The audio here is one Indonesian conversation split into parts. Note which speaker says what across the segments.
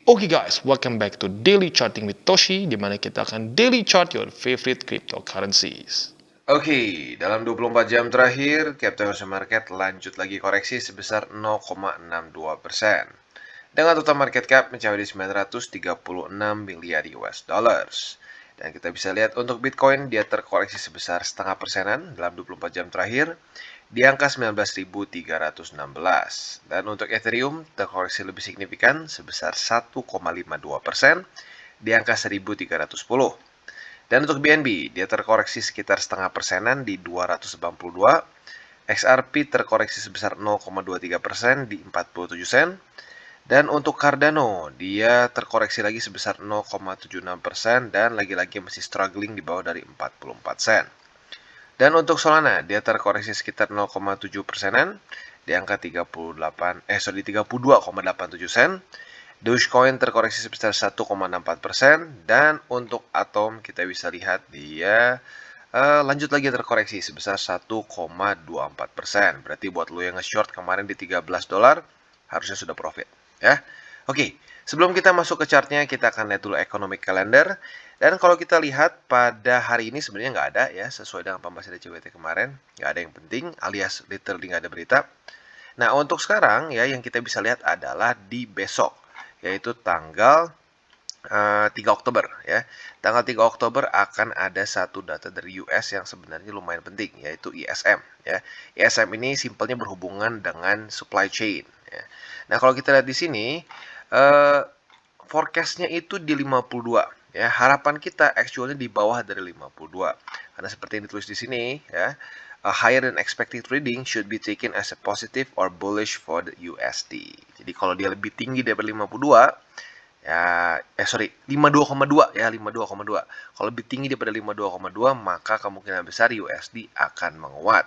Speaker 1: Oke guys, welcome back to Daily Charting with Toshi, di mana kita akan daily chart your favorite cryptocurrencies.
Speaker 2: Oke, dalam 24 jam terakhir, Capital Market lanjut lagi koreksi sebesar 0,62%. Dengan total market cap mencapai di 936 miliar US dollars. Dan kita bisa lihat untuk Bitcoin, dia terkoreksi sebesar setengah persenan dalam 24 jam terakhir, di angka 19.316. Dan untuk Ethereum, terkoreksi lebih signifikan sebesar 1,52%, di angka 1.310. Dan untuk BNB, dia terkoreksi sekitar setengah persenan di 282. XRP terkoreksi sebesar 0,23% di 47 sen. Dan untuk Cardano, dia terkoreksi lagi sebesar 0,76% dan lagi-lagi masih struggling di bawah dari 44 sen. Dan untuk Solana, dia terkoreksi sekitar 0,7 persenan di angka 32,87 sen. Dogecoin terkoreksi sebesar 1,64% dan untuk Atom kita bisa lihat dia lanjut lagi terkoreksi sebesar 1,24%. Berarti buat lo yang nge-short kemarin di $13 harusnya sudah profit ya. Oke, sebelum kita masuk ke chartnya kita akan lihat dulu economic calendar. Dan kalau kita lihat pada hari ini sebenarnya nggak ada ya, sesuai dengan pembahasan DCWT kemarin, nggak ada yang penting alias literally nggak ada berita. Nah untuk sekarang ya yang kita bisa lihat adalah di besok, yaitu tanggal 3 Oktober ya. Tanggal 3 Oktober akan ada satu data dari US yang sebenarnya lumayan penting, yaitu ISM ya. ISM ini simpelnya berhubungan dengan supply chain ya. Nah, kalau kita lihat di sini forecast-nya itu di 52 ya. Harapan kita actually di bawah dari 52. Karena seperti yang ditulis di sini ya, a higher than expected reading should be taken as a positive or bullish for the USD. Jadi kalau dia lebih tinggi daripada 52 ya 52,2 ya, 52,2. Kalau lebih tinggi daripada 52,2 maka kemungkinan besar USD akan menguat.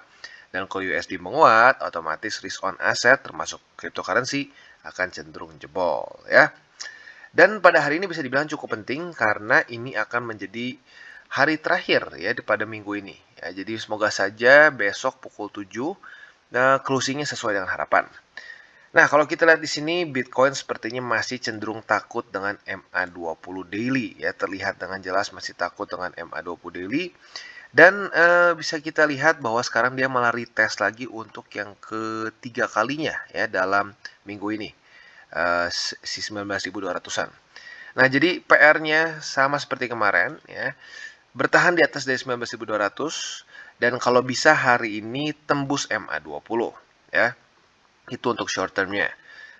Speaker 2: Dan kalau USD menguat, otomatis risk on asset termasuk cryptocurrency akan cenderung jebol ya. Dan pada hari ini bisa dibilang cukup penting karena ini akan menjadi hari terakhir ya pada minggu ini ya. Jadi semoga saja besok pukul 7 closingnya sesuai dengan harapan. Nah, kalau kita lihat di sini Bitcoin sepertinya masih cenderung takut dengan MA20 daily ya, terlihat dengan jelas masih takut dengan MA20 daily. Dan bisa kita lihat bahwa sekarang dia malah retest lagi untuk yang ketiga kalinya ya dalam minggu ini. Si 19.200-an. Nah, jadi PR-nya sama seperti kemarin ya. Bertahan di atas dari 19.200 dan kalau bisa hari ini tembus MA20 ya. Itu untuk short termnya.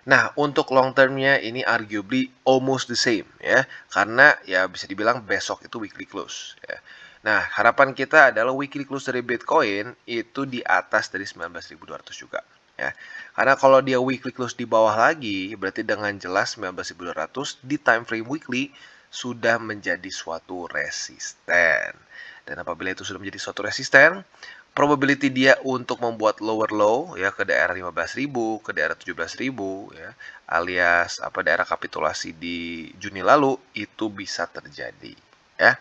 Speaker 2: Nah, untuk long termnya ini arguably almost the same ya. Karena ya bisa dibilang besok itu weekly close ya. Nah, harapan kita adalah weekly close dari Bitcoin itu di atas dari 19.200 juga ya. Karena kalau dia weekly close di bawah lagi, berarti dengan jelas 19.200 di time frame weekly sudah menjadi suatu resisten. Dan apabila itu sudah menjadi suatu resisten, probability dia untuk membuat lower low ya ke daerah 15.000, ke daerah 17.000 ya, alias daerah kapitulasi di Juni lalu itu bisa terjadi ya.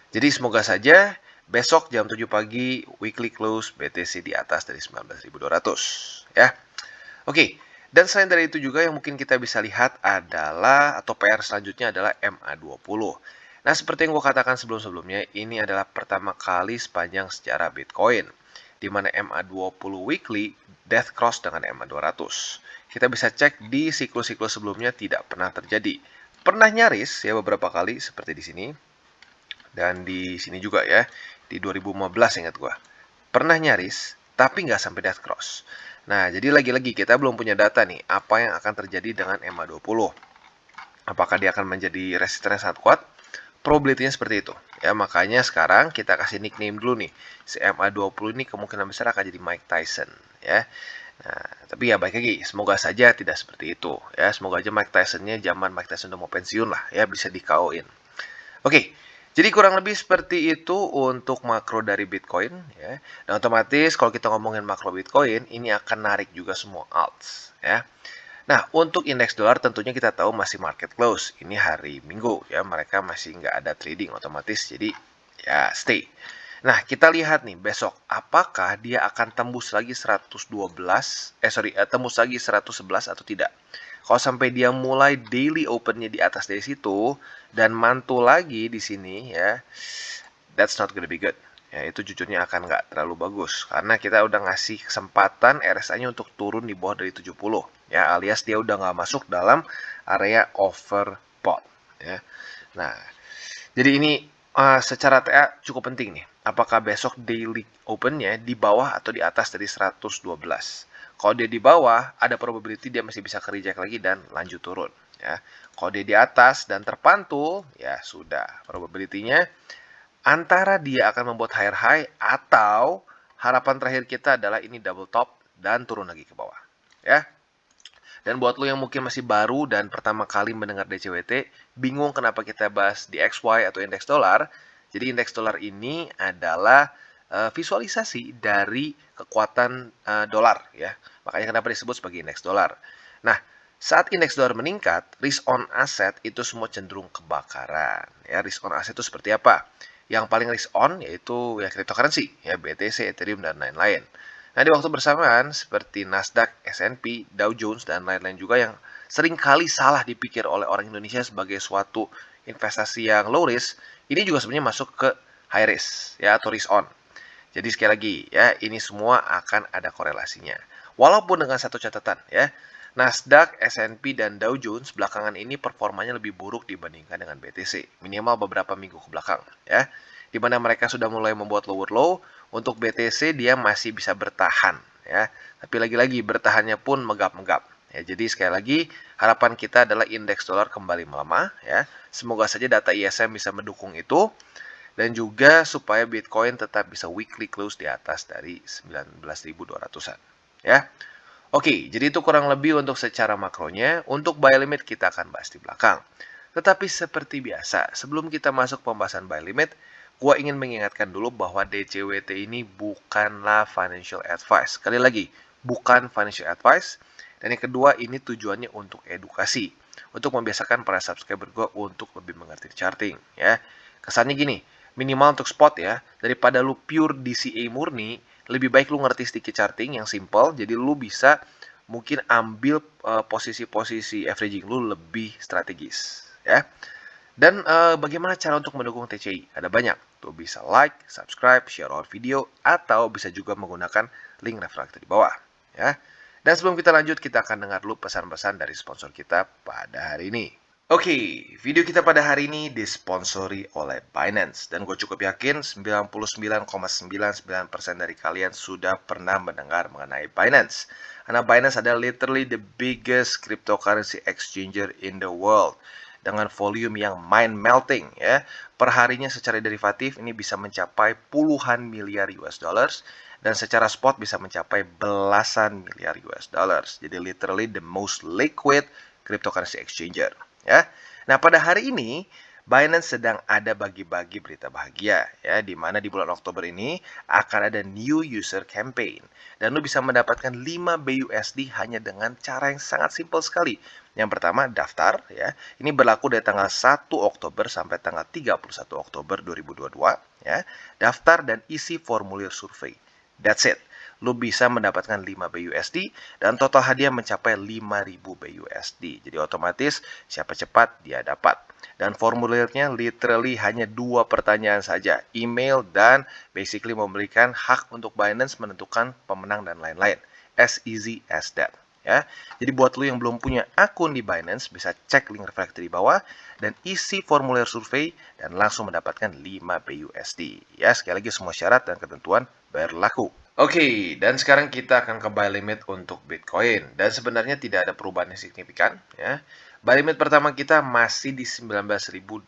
Speaker 2: Jadi semoga saja besok jam 7 pagi weekly close BTC di atas dari 19.200 ya. Oke. Dan selain dari itu juga yang mungkin kita bisa lihat adalah atau PR selanjutnya adalah MA20. Nah, seperti yang gue katakan sebelum-sebelumnya, ini adalah pertama kali sepanjang sejarah Bitcoin, di mana MA20 weekly death cross dengan MA200. Kita bisa cek di siklus-siklus sebelumnya tidak pernah terjadi. Pernah nyaris ya beberapa kali seperti di sini, dan di sini juga ya, di 2015 ingat gue. Pernah nyaris, tapi nggak sampai death cross. Nah, jadi lagi-lagi kita belum punya data nih, apa yang akan terjadi dengan MA20. Apakah dia akan menjadi resisten yang sangat kuat? Probability-nya seperti itu. Ya, makanya sekarang kita kasih nickname dulu nih. Si MA20 ini kemungkinan besar akan jadi Mike Tyson, ya. Nah, tapi ya baik lagi, semoga saja tidak seperti itu, ya. Semoga aja Mike Tyson-nya zaman Mike Tyson udah mau pensiun lah, ya, bisa di-KO-in. Oke. Jadi kurang lebih seperti itu untuk makro dari Bitcoin ya. Dan otomatis kalau kita ngomongin makro Bitcoin, ini akan narik juga semua alts ya. Nah, untuk indeks dolar tentunya kita tahu masih market close. Ini hari Minggu ya, mereka masih nggak ada trading otomatis. Jadi ya stay. Nah, kita lihat nih besok apakah dia akan tembus lagi 112 tembus lagi 111 atau tidak. Kalau sampai dia mulai daily opennya di atas dari situ dan mantul lagi di sini ya, that's not gonna be good. Ya, itu jujurnya akan nggak terlalu bagus karena kita udah ngasih kesempatan RSI-nya untuk turun di bawah dari 70 ya, alias dia udah nggak masuk dalam area overbought ya. Nah, jadi ini secara TA cukup penting nih. Apakah besok daily opennya di bawah atau di atas dari 112? Kalau dia di bawah, ada probability dia masih bisa ke-reject lagi dan lanjut turun. Ya. Kalau dia di atas dan terpantul, ya sudah. Probability-nya antara dia akan membuat higher high atau harapan terakhir kita adalah ini double top dan turun lagi ke bawah. Ya. Dan buat lo yang mungkin masih baru dan pertama kali mendengar DCWT, bingung kenapa kita bahas di XY atau indeks dolar. Jadi indeks dolar ini adalah visualisasi dari kekuatan dolar ya. Makanya kenapa disebut sebagai indeks dolar. Nah, saat indeks dolar meningkat, risk on asset itu semua cenderung kebakaran. Ya, risk on asset itu seperti apa? Yang paling risk on yaitu ya cryptocurrency, ya BTC, Ethereum dan lain-lain. Nah, di waktu bersamaan, seperti Nasdaq, S&P, Dow Jones, dan lain-lain juga yang seringkali salah dipikir oleh orang Indonesia sebagai suatu investasi yang low risk, ini juga sebenarnya masuk ke high risk, ya, atau risk on. Jadi sekali lagi, ya, ini semua akan ada korelasinya. Walaupun dengan satu catatan, ya, Nasdaq, S&P, dan Dow Jones belakangan ini performanya lebih buruk dibandingkan dengan BTC, minimal beberapa minggu ke belakang, ya. Di mana mereka sudah mulai membuat lower low, untuk BTC dia masih bisa bertahan, ya. Tapi lagi-lagi bertahannya pun megap-megap. Ya, jadi sekali lagi harapan kita adalah indeks dolar kembali melemah, ya. Semoga saja data ISM bisa mendukung itu dan juga supaya Bitcoin tetap bisa weekly close di atas dari 19.200-an, ya. Oke, jadi itu kurang lebih untuk secara makronya. Untuk buy limit kita akan bahas di belakang. Tetapi seperti biasa, sebelum kita masuk pembahasan buy limit, gua ingin mengingatkan dulu bahwa DCWT ini bukanlah financial advice. Sekali lagi, bukan financial advice. Dan yang kedua, ini tujuannya untuk edukasi. Untuk membiasakan para subscriber gua untuk lebih mengerti charting. Ya. Kesannya gini, minimal untuk spot ya, daripada lu pure DCA murni, lebih baik lu ngerti sedikit charting yang simple, jadi lu bisa mungkin ambil posisi-posisi averaging lu lebih strategis ya. Dan bagaimana cara untuk mendukung TCI? Ada banyak. Tuh bisa like, subscribe, share our video, atau bisa juga menggunakan link referral di bawah ya. Dan sebelum kita lanjut, kita akan dengar dulu pesan-pesan dari sponsor kita pada hari ini. Oke, video kita pada hari ini disponsori oleh Binance. Dan gue cukup yakin 99,99% dari kalian sudah pernah mendengar mengenai Binance. Karena Binance adalah literally the biggest cryptocurrency exchanger in the world. Dengan volume yang mind-melting ya. Perharinya secara derivatif ini bisa mencapai puluhan miliar US dollars. Dan secara spot bisa mencapai belasan miliar US dollars. Jadi literally the most liquid cryptocurrency exchanger. Ya. Nah, pada hari ini Binance sedang ada bagi-bagi berita bahagia ya, di mana di bulan Oktober ini akan ada new user campaign dan lu bisa mendapatkan 5 BUSD hanya dengan cara yang sangat simpel sekali. Yang pertama daftar ya. Ini berlaku dari tanggal 1 Oktober sampai tanggal 31 Oktober 2022 ya. Daftar dan isi formulir survei. That's it. Lu bisa mendapatkan 5 BUSD dan total hadiah mencapai 5.000 BUSD. Jadi otomatis siapa cepat dia dapat. Dan formulirnya literally hanya 2 pertanyaan saja. Email dan basically memberikan hak untuk Binance menentukan pemenang dan lain-lain. As easy as that. Ya. Jadi buat lu yang belum punya akun di Binance bisa cek link reflektor di bawah dan isi formulir survei dan langsung mendapatkan 5 BUSD. Ya, sekali lagi semua syarat dan ketentuan berlaku. Oke, dan sekarang kita akan ke buy limit untuk Bitcoin. Dan sebenarnya tidak ada perubahan yang signifikan. Ya. Buy limit pertama kita masih di 19.200.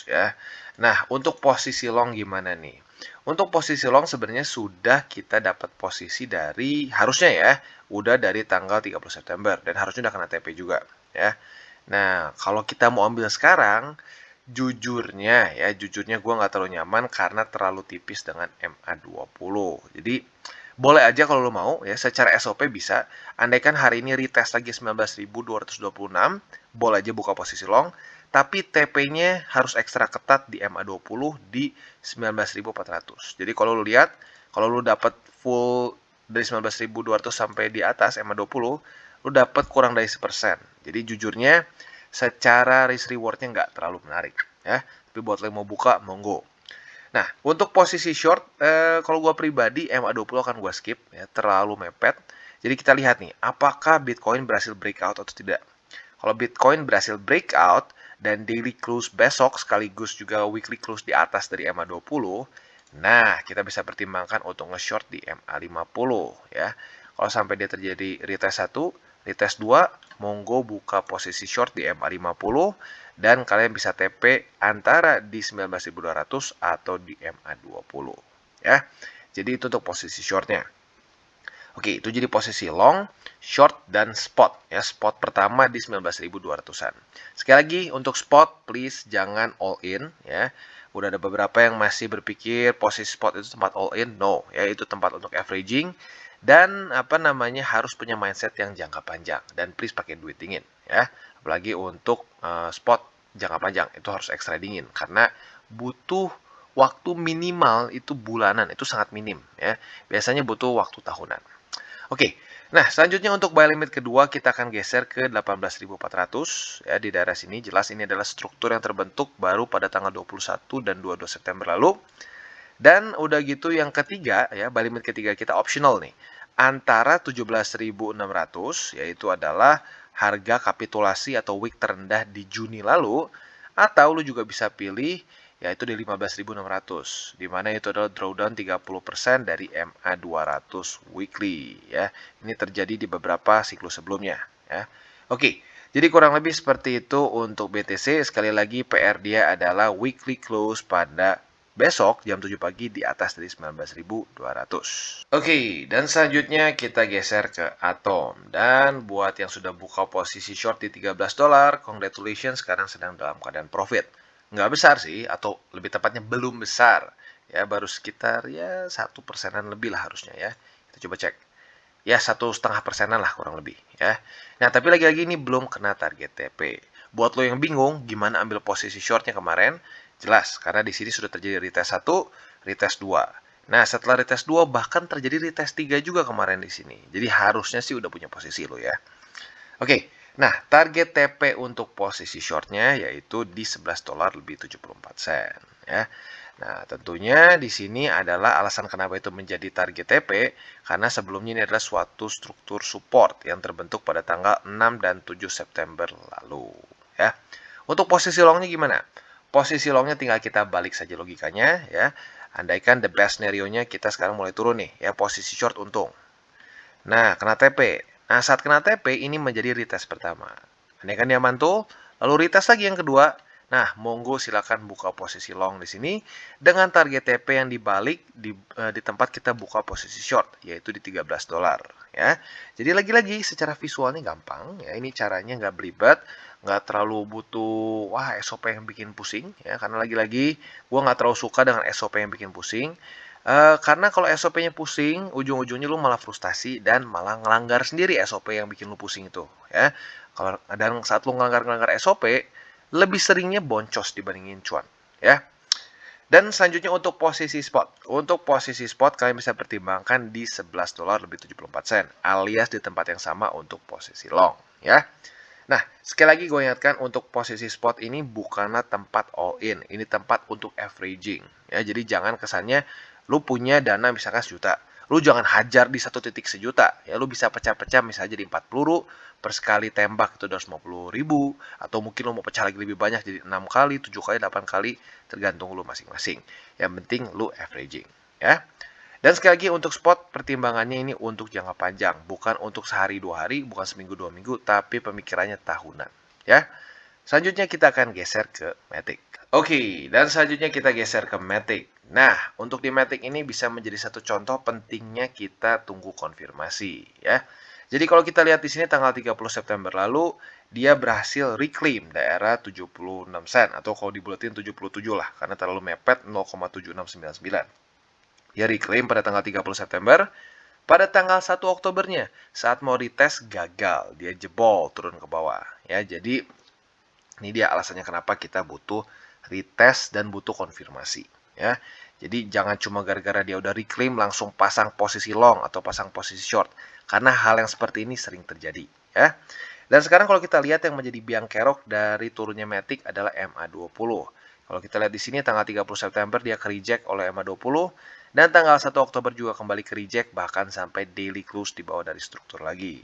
Speaker 2: Ya. Nah, untuk posisi long gimana nih? Untuk posisi long sebenarnya sudah kita dapat posisi dari, harusnya ya, udah dari tanggal 30 September. Dan harusnya udah kena TP juga. Ya. Nah, kalau kita mau ambil sekarang, jujurnya gue nggak terlalu nyaman karena terlalu tipis dengan MA20. Jadi boleh aja kalau lo mau ya, secara SOP bisa. Andaikan hari ini retest lagi 19.226, boleh aja buka posisi long. Tapi TP-nya harus ekstra ketat di MA20 di 19.400. Jadi kalau lo lihat, kalau lo dapat full dari 19.200 sampai di atas MA20, lu dapat kurang dari 1%. Jadi jujurnya secara risk rewardnya nggak terlalu menarik ya. Tapi buat lo yang mau buka, monggo. Nah, untuk posisi short, kalau gua pribadi MA20 akan gua skip ya, terlalu mepet. Jadi kita lihat nih, apakah Bitcoin berhasil breakout atau tidak. Kalau Bitcoin berhasil breakout dan daily close besok sekaligus juga weekly close di atas dari MA20, nah kita bisa pertimbangkan untuk nge-short di MA50 ya. Kalau sampai dia terjadi retest 1, retest 2, monggo buka posisi short di MA50 dan kalian bisa TP antara di 19.200 atau di MA20 ya. Jadi itu untuk posisi shortnya. Oke, itu jadi posisi long, short, dan spot. Ya, spot pertama di 19.200-an. Sekali lagi, untuk spot, please jangan all in. Ya, udah ada beberapa yang masih berpikir posisi spot itu tempat all in. No, ya itu tempat untuk averaging. Dan harus punya mindset yang jangka panjang. Dan please pakai duit dingin. Ya, apalagi untuk spot jangka panjang itu harus extra dingin karena butuh waktu minimal itu bulanan, itu sangat minim ya. Biasanya butuh waktu tahunan. Oke, nah selanjutnya untuk buy limit kedua kita akan geser ke 18.400 ya di daerah sini. Jelas ini adalah struktur yang terbentuk baru pada tanggal 21 dan 22 September lalu. Dan udah gitu yang ketiga ya, buy limit ketiga kita optional nih. Antara 17.600 yaitu adalah harga kapitulasi atau wick terendah di Juni lalu, atau lu juga bisa pilih yaitu di 15.600, di mana itu adalah drawdown 30% dari MA200 weekly ya. Ini terjadi di beberapa siklus sebelumnya ya. Oke, jadi kurang lebih seperti itu untuk BTC. Sekali lagi PR dia adalah weekly close pada besok jam 7 pagi di atas dari 19.200. Oke, dan selanjutnya kita geser ke Atom. Dan buat yang sudah buka posisi short di $13, congratulations, sekarang sedang dalam keadaan profit. Nggak besar sih, atau lebih tepatnya belum besar. Ya, baru sekitar ya 1%-an lebih lah harusnya ya. Kita coba cek. Ya, 1,5%-an lah kurang lebih ya. Nah, tapi lagi-lagi ini belum kena target TP. Buat lo yang bingung gimana ambil posisi shortnya kemarin, jelas karena di sini sudah terjadi retest 1, retest 2. Nah, setelah retest 2 bahkan terjadi retest 3 juga kemarin di sini. Jadi harusnya sih udah punya posisi lo ya. Oke, nah target TP untuk posisi shortnya yaitu di $11 lebih 74 sen ya. Nah, tentunya di sini adalah alasan kenapa itu menjadi target TP karena sebelumnya ini adalah suatu struktur support yang terbentuk pada tanggal 6 dan 7 September lalu ya. Untuk posisi longnya gimana? Posisi longnya tinggal kita balik saja logikanya ya. Andaikan the best scenario-nya kita sekarang mulai turun nih ya, posisi short untung. Nah, kena TP. Nah, saat kena TP ini menjadi retest pertama. Andaikan dia mantul, lalu retest lagi yang kedua. Nah, monggo silakan buka posisi long di sini dengan target TP yang dibalik di tempat kita buka posisi short, yaitu di $13 ya. Jadi lagi-lagi secara visualnya gampang ya. Ini caranya nggak belibet, nggak terlalu butuh SOP yang bikin pusing ya. Karena lagi-lagi gua nggak terlalu suka dengan SOP yang bikin pusing. Karena kalau SOP-nya pusing, ujung-ujungnya lu malah frustasi dan malah ngelanggar sendiri SOP yang bikin lu pusing itu, ya. Dan saat lu ngelanggar SOP, lebih seringnya boncos dibandingin cuan, ya. Dan selanjutnya untuk posisi spot. Untuk posisi spot kalian bisa pertimbangkan di $11 lebih 74 sen, alias di tempat yang sama untuk posisi long, ya. Nah, sekali lagi gue ingatkan untuk posisi spot ini bukanlah tempat all in. Ini tempat untuk averaging. Ya, jadi jangan kesannya lu punya dana misalkan 1 juta. Lu jangan hajar di 1,1 juta. Ya, lu bisa pecah-pecah misalnya jadi 4 peluru. Per sekali tembak itu 250.000. Atau mungkin lu mau pecah lagi lebih banyak jadi 6 kali, 7 kali, 8 kali. Tergantung lu masing-masing. Yang penting lu averaging. Ya. Dan sekali lagi untuk spot pertimbangannya ini untuk jangka panjang, bukan untuk sehari 2 hari, bukan seminggu 2 minggu, tapi pemikirannya tahunan. Ya. Selanjutnya kita akan geser ke Matic. Oke, dan selanjutnya kita geser ke Matic. Nah, untuk di Matic ini bisa menjadi satu contoh pentingnya kita tunggu konfirmasi ya. Jadi kalau kita lihat di sini tanggal 30 September lalu, dia berhasil reclaim daerah 76 sen atau kalau dibulatin 77 lah karena terlalu mepet 0,7699. Dia reclaim pada tanggal 30 September. Pada tanggal 1 Oktobernya, saat mau retest gagal, dia jebol turun ke bawah. Ya, jadi ini dia alasannya kenapa kita butuh retest dan butuh konfirmasi. Ya, jadi jangan cuma gara-gara dia udah reclaim langsung pasang posisi long atau pasang posisi short. Karena hal yang seperti ini sering terjadi. ya. Dan sekarang kalau kita lihat yang menjadi biang kerok dari turunnya Matic adalah MA20. Kalau kita lihat di sini tanggal 30 September dia ke reject oleh MA20 dan tanggal 1 Oktober juga kembali ke reject bahkan sampai daily close di bawah dari struktur lagi.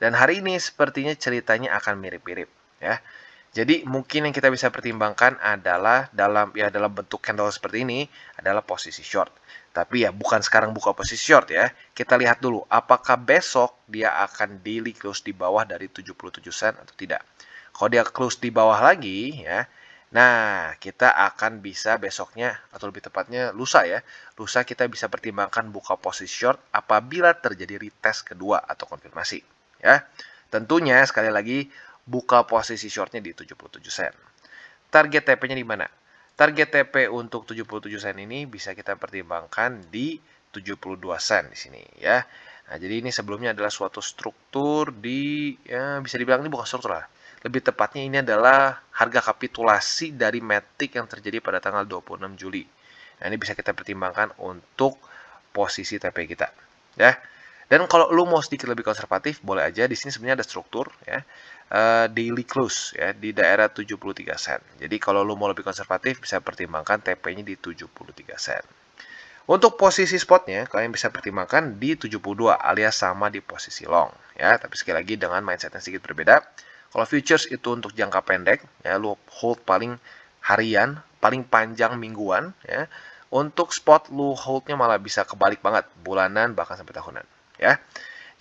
Speaker 2: Dan hari ini sepertinya ceritanya akan mirip-mirip ya. Jadi mungkin yang kita bisa pertimbangkan adalah dalam bentuk candle seperti ini adalah posisi short. Tapi ya bukan sekarang buka posisi short ya. Kita lihat dulu apakah besok dia akan daily close di bawah dari 77 sen atau tidak. Kalau dia close di bawah lagi ya. Nah, kita akan bisa besoknya atau lebih tepatnya lusa ya. Lusa kita bisa pertimbangkan buka posisi short apabila terjadi retest kedua atau konfirmasi ya. Tentunya sekali lagi buka posisi shortnya di 77 sen. Target TP-nya di mana? Target TP untuk 77 sen ini bisa kita pertimbangkan di 72 sen di sini ya. Nah, jadi ini sebelumnya adalah suatu struktur di ya bisa dibilang ini bukan struktur lah. Lebih tepatnya ini adalah harga kapitulasi dari Matic yang terjadi pada tanggal 26 Juli. Nah, ini bisa kita pertimbangkan untuk posisi TP kita ya. Dan kalau lu mau sedikit lebih konservatif, boleh aja. Di sini sebenarnya ada struktur ya, daily close ya di daerah 73 sen. Jadi kalau lu mau lebih konservatif, bisa pertimbangkan TP-nya di 73 sen. Untuk posisi spotnya, kalian bisa pertimbangkan di 72 alias sama di posisi long ya. Tapi sekali lagi dengan mindset yang sedikit berbeda. Kalau futures itu untuk jangka pendek, ya lu hold paling harian, paling panjang mingguan ya. Untuk spot lu holdnya malah bisa kebalik banget, bulanan bahkan sampai tahunan ya.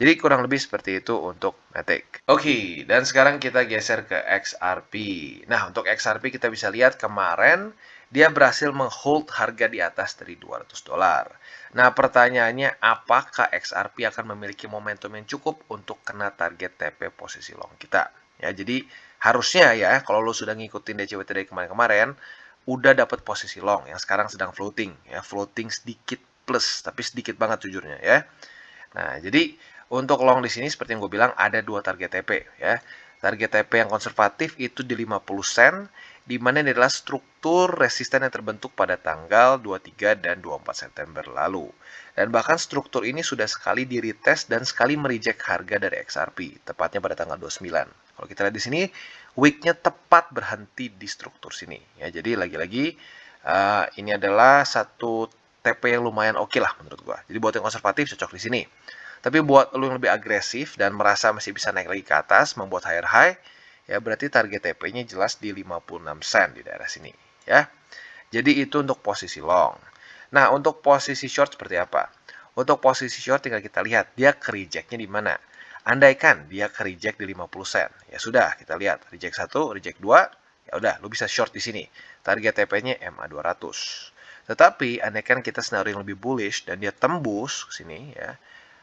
Speaker 2: Jadi kurang lebih seperti itu untuk Matic. Oke, dan sekarang kita geser ke XRP. Nah, untuk XRP kita bisa lihat kemarin dia berhasil menghold harga di atas dari $200. Nah, pertanyaannya apakah XRP akan memiliki momentum yang cukup untuk kena target TP posisi long kita? Ya, jadi harusnya ya kalau lo sudah ngikutin DCWT dari kemarin-kemarin udah dapat posisi long yang sekarang sedang floating ya, floating sedikit plus tapi sedikit banget jujurnya ya. Nah, jadi untuk long di sini seperti yang gue bilang ada dua target TP ya. Target TP yang konservatif itu di 50 sen, di mana ini adalah struktur resisten yang terbentuk pada tanggal 23 dan 24 September lalu. Dan bahkan struktur ini sudah sekali di retest dan sekali mereject harga dari XRP, tepatnya pada tanggal 29. Kalau kita lihat di sini, wick-nya tepat berhenti di struktur sini. Ya, jadi lagi-lagi ini adalah satu TP yang lumayan oke lah menurut gua. Jadi buat yang konservatif cocok di sini. Tapi buat lu yang lebih agresif dan merasa masih bisa naik lagi ke atas, membuat higher high, ya berarti target TP-nya jelas di 56 sen di daerah sini, ya. Jadi itu untuk posisi long. Nah, untuk posisi short seperti apa? Untuk posisi short tinggal kita lihat dia ke reject-nya di mana. Andaikan dia ke reject di 50 sen, ya sudah kita lihat reject 1, reject 2, ya udah lu bisa short di sini. Target TP-nya MA200. Tetapi andaikan kita scenario yang lebih bullish dan dia tembus ke sini ya,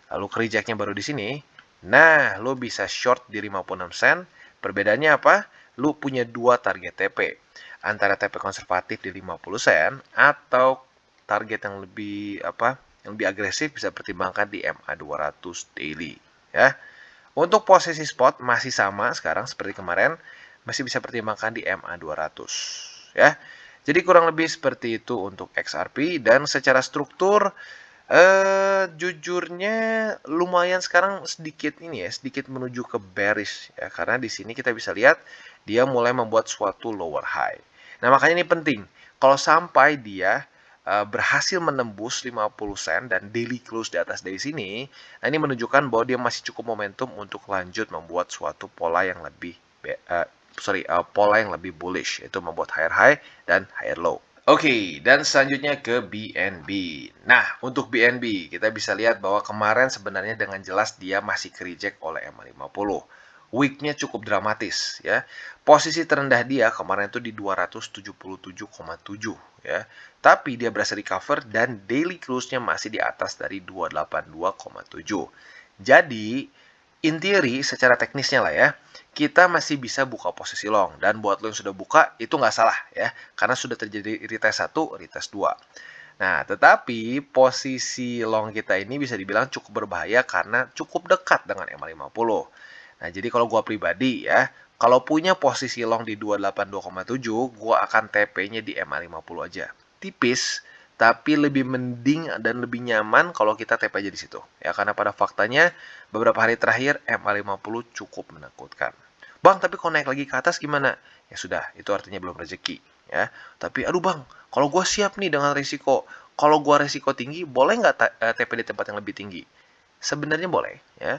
Speaker 2: lalu ke reject-nya baru di sini, nah lo bisa short di 56 sen. Perbedaannya apa? Lo punya dua target TP. Antara TP konservatif di 50 sen atau target yang lebih yang lebih agresif bisa pertimbangkan di MA200 daily ya. Untuk posisi spot masih sama sekarang seperti kemarin, masih bisa pertimbangkan di MA200 ya. Jadi kurang lebih seperti itu untuk XRP dan secara struktur jujurnya lumayan sekarang sedikit ini ya, sedikit menuju ke bearish ya, karena di sini kita bisa lihat dia mulai membuat suatu lower high. Nah, makanya ini penting. Kalau sampai dia berhasil menembus 50 sen dan daily close di atas dari sini, nah ini menunjukkan bahwa dia masih cukup momentum untuk lanjut membuat suatu pola yang lebih pola yang lebih bullish, yaitu membuat higher high dan higher low. Oke, dan selanjutnya ke BNB. Nah, untuk BNB, kita bisa lihat bahwa kemarin sebenarnya dengan jelas dia masih ke reject oleh MA50. Week-nya cukup dramatis ya. Posisi terendah dia kemarin itu di 277,7 ya. Tapi dia berhasil recover dan daily close-nya masih di atas dari 282,7. Jadi, in theory, secara teknisnya lah ya, kita masih bisa buka posisi long. Dan buat lo yang sudah buka, itu nggak salah ya. Karena sudah terjadi retest 1, retest 2. Nah, tetapi posisi long kita ini bisa dibilang cukup berbahaya karena cukup dekat dengan MA50. Nah, jadi kalau gua pribadi ya, kalau punya posisi long di 282,7, gua akan TP-nya di MA50 aja. Tipis, Tapi lebih mending dan lebih nyaman kalau kita TP aja di situ. Ya, karena pada faktanya beberapa hari terakhir MA50 cukup menakutkan. Bang, tapi kalau naik lagi ke atas gimana? Ya sudah, itu artinya belum rezeki. Ya, tapi aduh bang, kalau gue siap nih dengan risiko. Kalau gue risiko tinggi, boleh nggak TP di tempat yang lebih tinggi? Sebenarnya boleh. Ya,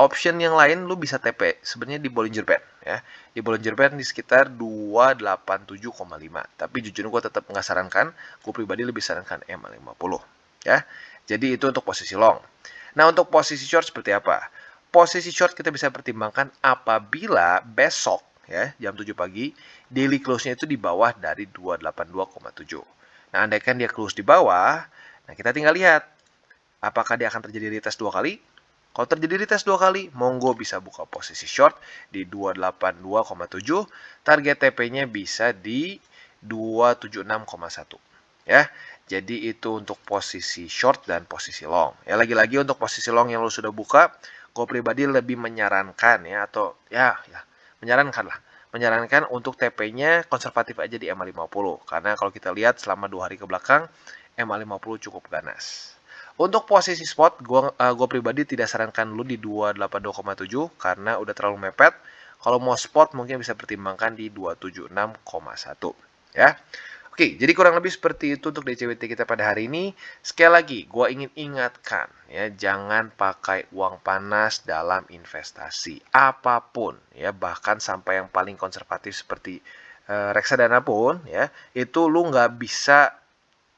Speaker 2: option yang lain lu bisa TP sebenarnya di Bollinger Band ya. Di Bollinger Band di sekitar 287,5. Tapi jujur gue tetap nggak sarankan, gue pribadi lebih sarankan MA50 ya. Jadi itu untuk posisi long. Nah, untuk posisi short seperti apa? Posisi short kita bisa pertimbangkan apabila besok ya jam 7 pagi daily close-nya itu di bawah dari 282,7. Nah, andaikan dia close di bawah, nah kita tinggal lihat apakah dia akan terjadi retest 2 kali. Kalau terjadi retest 2 kali, monggo bisa buka posisi short di 282,7. Target TP-nya bisa di 276,1. Ya, jadi itu untuk posisi short dan posisi long. Ya, lagi-lagi untuk posisi long yang lo sudah buka, gue pribadi lebih menyarankan ya, atau menyarankan lah. Menyarankan untuk TP-nya konservatif aja di MA50. Karena kalau kita lihat selama 2 hari ke belakang, MA50 cukup ganas. Untuk posisi spot, gue pribadi tidak sarankan lu di 282,7 karena udah terlalu mepet. Kalau mau spot mungkin bisa pertimbangkan di 276,1 ya. Oke, jadi kurang lebih seperti itu untuk DCWT kita pada hari ini. Sekali lagi, gue ingin ingatkan ya, jangan pakai uang panas dalam investasi apapun ya, bahkan sampai yang paling konservatif seperti reksadana pun ya, itu lu nggak bisa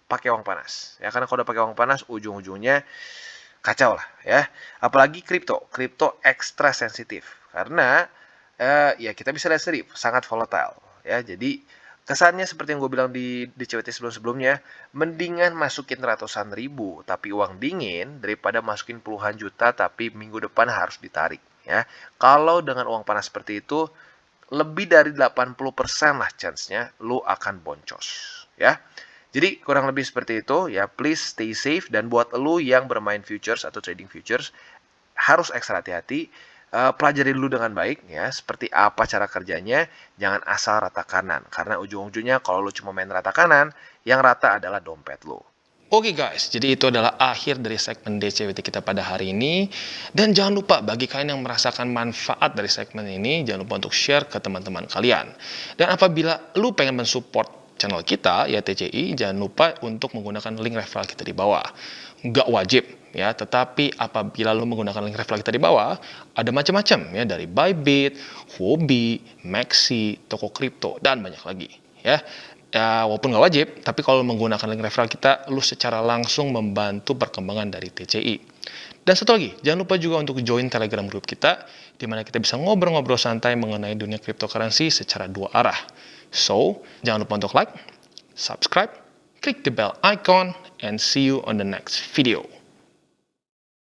Speaker 2: pakai uang panas ya, karena kalau udah pakai uang panas ujung-ujungnya kacau lah ya. Apalagi kripto ekstra sensitif karena ya kita bisa lihat sendiri sangat volatile ya. Jadi kesannya seperti yang gue bilang di CWT sebelum-sebelumnya, mendingan masukin ratusan ribu tapi uang dingin daripada masukin puluhan juta tapi minggu depan harus ditarik ya. Kalau dengan uang panas seperti itu, lebih dari 80% lah chance-nya lu akan boncos ya. Jadi kurang lebih seperti itu ya, please stay safe, dan buat lu yang bermain futures atau trading futures harus ekstra hati-hati. Pelajari dulu dengan baik ya, seperti apa cara kerjanya, jangan asal rata kanan karena ujung-ujungnya kalau lu cuma main rata kanan, yang rata adalah dompet lu.
Speaker 1: Oke guys, jadi itu adalah akhir dari segmen DCWT kita pada hari ini. Dan jangan lupa bagi kalian yang merasakan manfaat dari segmen ini, jangan lupa untuk share ke teman-teman kalian. Dan apabila lu pengen mensupport channel kita, ya TCI, jangan lupa untuk menggunakan link referral kita di bawah. Nggak wajib ya, tetapi apabila lu menggunakan link referral kita di bawah, ada macam-macam ya, dari Bybit, Huobi, Maxi, toko kripto, dan banyak lagi ya. Ya, walaupun nggak wajib, tapi kalau menggunakan link referral kita, lu secara langsung membantu perkembangan dari TCI. Dan satu lagi, jangan lupa juga untuk join Telegram group kita, di mana kita bisa ngobrol-ngobrol santai mengenai dunia cryptocurrency secara dua arah. So, jangan lupa untuk like, subscribe, click the bell icon, and see you on the next video.